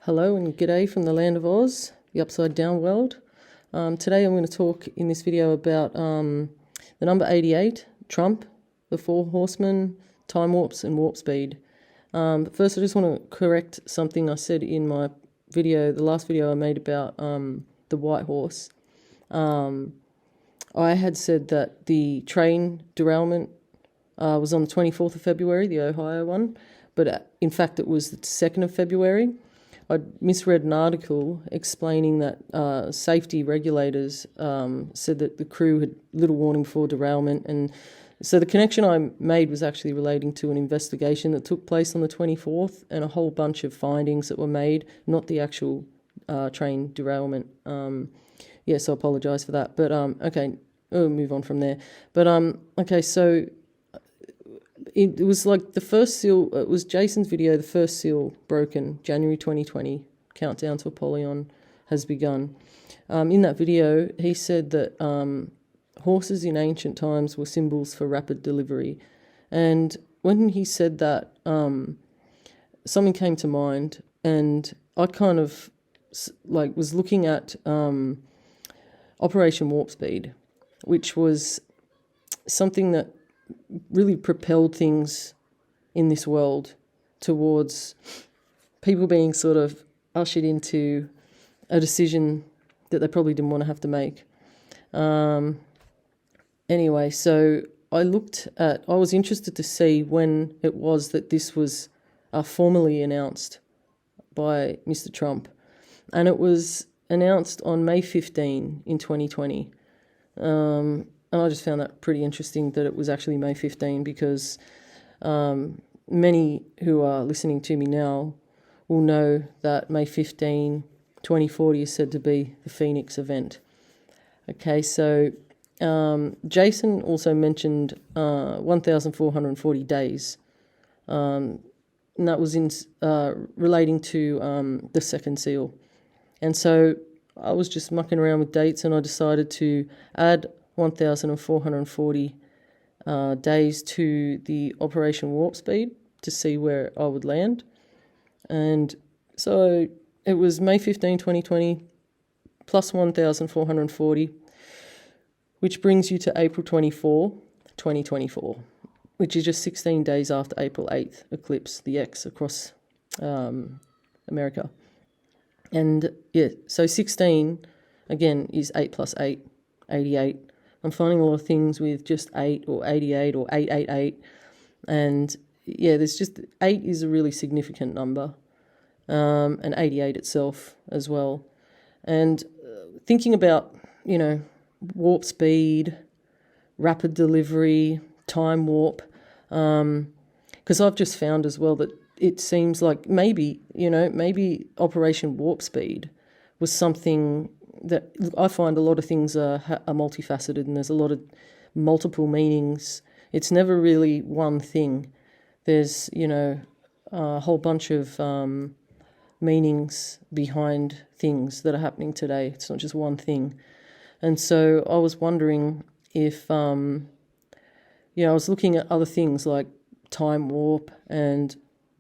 Hello and g'day from the land of Oz, the upside down world. Today I'm going to talk in this video about the number 88, Trump, the Four Horsemen, time warps and warp speed. But first I just want to correct something I said in my video, the last video I made about the White Horse. I had said that the train derailment was on the 24th of February, the Ohio one, but in fact it was the 2nd of February. I misread an article explaining that safety regulators said that the crew had little warning before derailment, and so the connection I made was actually relating to an investigation that took place on the 24th and a whole bunch of findings that were made, not the actual train derailment. So I apologise for that. But okay, we'll move on from there. But okay, so it was like the first seal, it was Jason's video, the first seal broken, January 2020, countdown to Apollyon has begun. In that video, he said that horses in ancient times were symbols for rapid delivery. And when he said that, something came to mind, and I kind of was looking at Operation Warp Speed, which was something that really propelled things in this world towards people being sort of ushered into a decision that they probably didn't want to have to make. Anyway, so I was interested to see when it was that this was formally announced by Mr. Trump. And it was announced on May 15 in 2020. And I just found that pretty interesting that it was actually May 15 because many who are listening to me now will know that May 15, 2040 is said to be the Phoenix event. Okay, so Jason also mentioned 1,440 days, and that was in relating to the second seal. And so I was just mucking around with dates and I decided to add 1,440 days to the Operation Warp Speed to see where I would land. And so it was May 15, 2020, plus 1,440, which brings you to April 24, 2024, which is just 16 days after April 8th eclipse, the X across America. And yeah, so 16, again, is 8 plus 8, 88. I'm finding a lot of things with just 8 or 88 or 888. And yeah, there's just 8 is a really significant number, and 88 itself as well. And thinking about, warp speed, rapid delivery, time warp, because I've just found as well that it seems like maybe Operation Warp Speed was something that I find a lot of things are multifaceted and there's a lot of multiple meanings. It's never really one thing. There's, a whole bunch of meanings behind things that are happening today. It's not just one thing. And so I was wondering if, I was looking at other things like time warp, and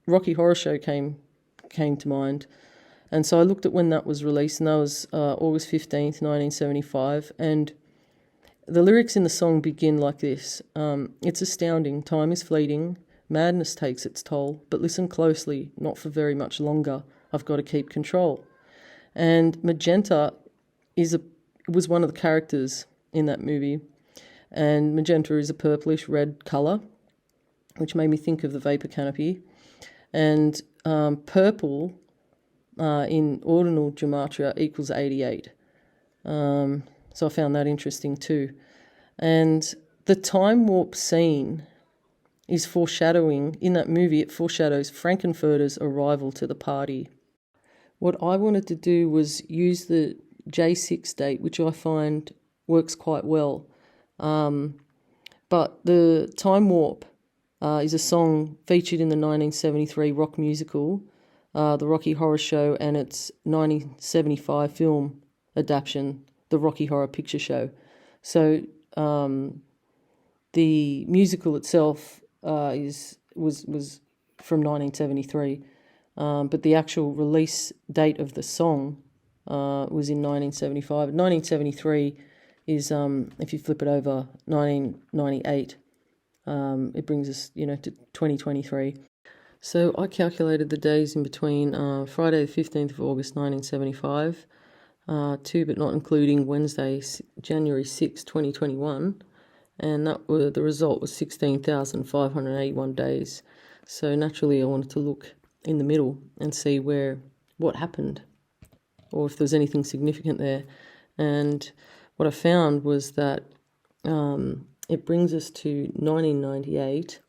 Rocky Horror Show came to mind. And so I looked at when that was released, and that was August 15th, 1975. And the lyrics in the song begin like this. It's astounding, time is fleeting, madness takes its toll, but listen closely, not for very much longer, I've got to keep control. And magenta was one of the characters in that movie. And magenta is a purplish red colour, which made me think of the vapor canopy. And purple in ordinal gematria equals 88. So I found that interesting too. And the time warp scene is foreshadowing, in that movie, it foreshadows Frankenfurter's arrival to the party. What I wanted to do was use the J6 date, which I find works quite well. But the time warp is a song featured in the 1973 rock musical, The Rocky Horror Show, and its 1975 film adaptation, The Rocky Horror Picture Show. So the musical itself was from 1973, but the actual release date of the song was in 1975. 1973 is, if you flip it over, 1998. It brings us, to 2023. So I calculated the days in between Friday the 15th of August 1975 to, but not including Wednesday, January 6, 2021, and the result was 16,581 days. So naturally I wanted to look in the middle and see what happened, or if there's anything significant there. And what I found was that it brings us to 1998,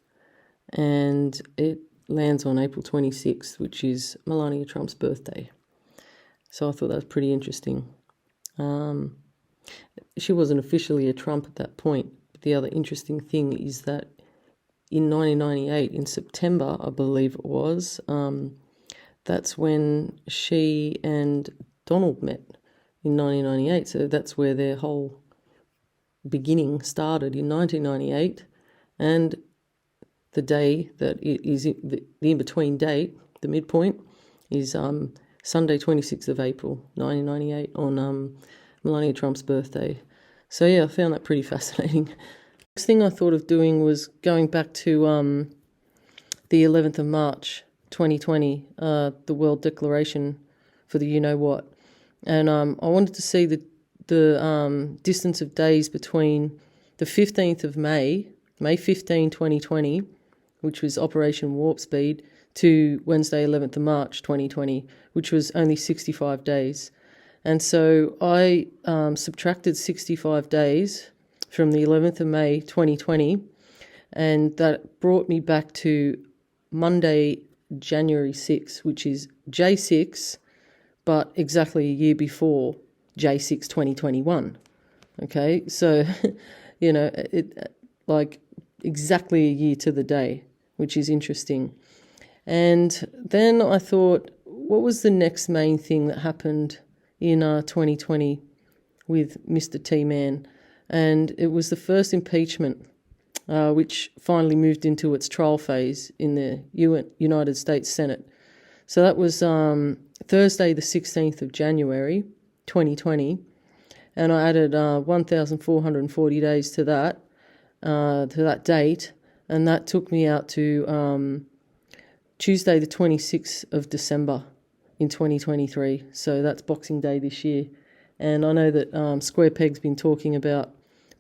and it lands on April 26th, which is Melania Trump's birthday. So I thought that was pretty interesting. She wasn't officially a Trump at that point. But the other interesting thing is that in 1998, in September, I believe it was, that's when she and Donald met in 1998. So that's where their whole beginning started, in 1998. And the day that it is the in-between date, the midpoint, is Sunday 26th of April 1998 on Melania Trump's birthday. So yeah, I found that pretty fascinating. Next thing I thought of doing was going back to the 11th of March 2020, the World Declaration for the you-know-what. And I wanted to see the distance of days between the 15th of May 15, 2020, which was Operation Warp Speed, to Wednesday 11th of March 2020, which was only 65 days. And so I subtracted 65 days from the 11th of May 2020, and that brought me back to Monday, January 6, which is J6, but exactly a year before J6 2021. Okay, so, it like exactly a year to the day, which is interesting. And then I thought, what was the next main thing that happened in 2020 with Mr. T-Man? And it was the first impeachment, which finally moved into its trial phase in the United States Senate. So that was Thursday, the 16th of January, 2020. And I added 1,440 days to that date. And that took me out to Tuesday, the 26th of December in 2023. So that's Boxing Day this year. And I know that Square Peg's been talking about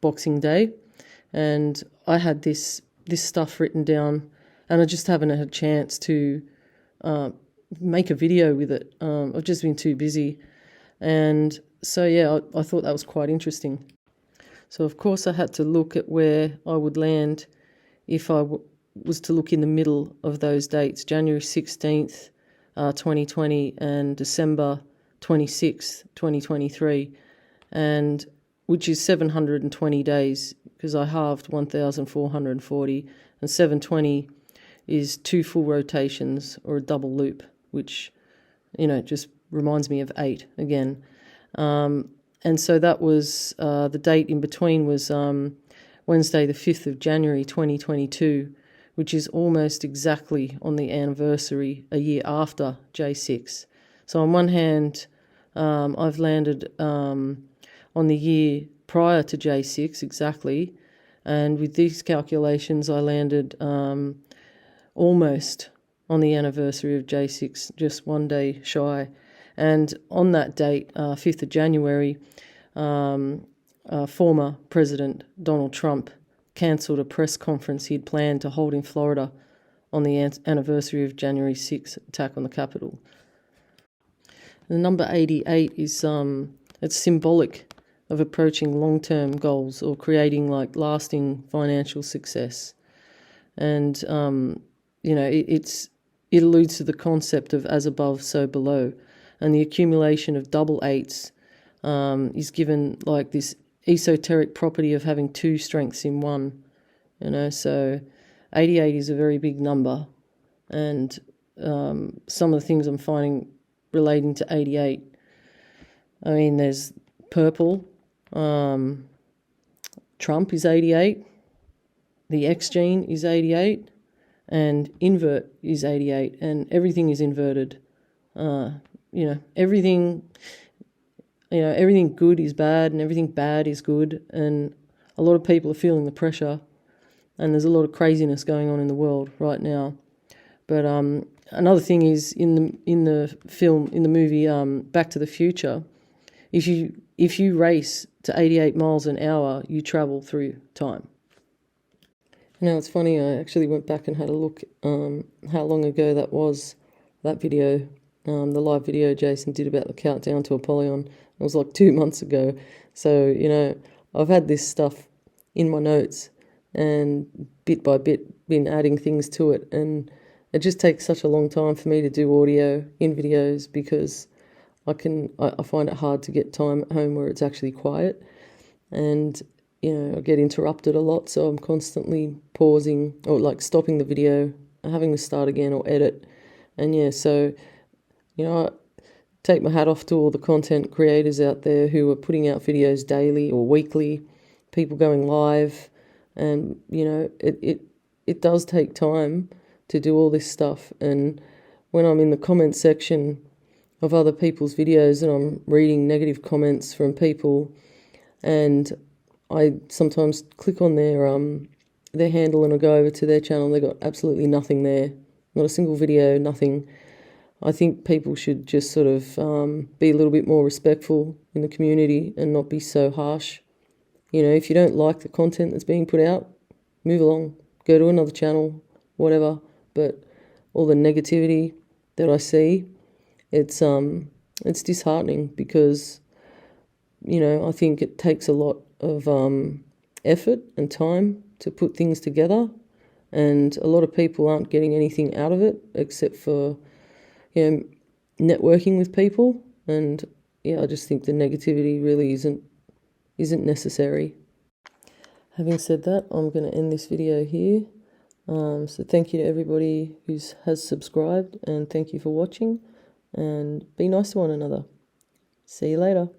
Boxing Day, and I had this stuff written down, and I just haven't had a chance to make a video with it. I've just been too busy. And so, yeah, I thought that was quite interesting. So, of course, I had to look at where I would land if I was to look in the middle of those dates, January 16th, 2020 and December 26th, 2023, and which is 720 days, because I halved 1,440, and 720 is 2 full rotations or a double loop, which, just reminds me of 8 again. And so that was the date in between was Wednesday, the 5th of January, 2022, which is almost exactly on the anniversary a year after J6. So on one hand, I've landed on the year prior to J6 exactly, and with these calculations I landed almost on the anniversary of J6, just one day shy. And on that date, 5th of January, former President Donald Trump cancelled a press conference he'd planned to hold in Florida on the anniversary of January 6th attack on the Capitol. The number 88 is it's symbolic of approaching long-term goals or creating lasting financial success. And it alludes to the concept of as above, so below. And the accumulation of double eights is given this esoteric property of having 2 strengths in one. So 88 is a very big number. And some of the things I'm finding relating to 88, there's purple. Trump is 88. The X gene is 88. and invert is 88, and everything is inverted. Everything good is bad and everything bad is good, and a lot of people are feeling the pressure, and there's a lot of craziness going on in the world right now. But another thing is in the movie Back to the Future, if you race to 88 miles an hour, you travel through time. Now, it's funny, I actually went back and had a look how long ago that was, that video, the live video Jason did about the countdown to Apollyon. It was like 2 months ago. So, I've had this stuff in my notes and bit by bit been adding things to it. And it just takes such a long time for me to do audio in videos because I find it hard to get time at home where it's actually quiet. And I get interrupted a lot, so I'm constantly pausing or like stopping the video, having to start again or edit. And so, I take my hat off to all the content creators out there who are putting out videos daily or weekly, people going live. And, it does take time to do all this stuff. And when I'm in the comment section of other people's videos and I'm reading negative comments from people, and I sometimes click on their handle and I go over to their channel. They got absolutely nothing there, not a single video, nothing. I think people should just sort of be a little bit more respectful in the community and not be so harsh. If you don't like the content that's being put out, move along, go to another channel, whatever. But all the negativity that I see, it's disheartening because, I think it takes a lot of effort and time to put things together, and a lot of people aren't getting anything out of it except for networking with people. And I just think the negativity really isn't necessary. Having said that, I'm going to end this video here. So thank you to everybody who has subscribed, and thank you for watching, and be nice to one another. See you later.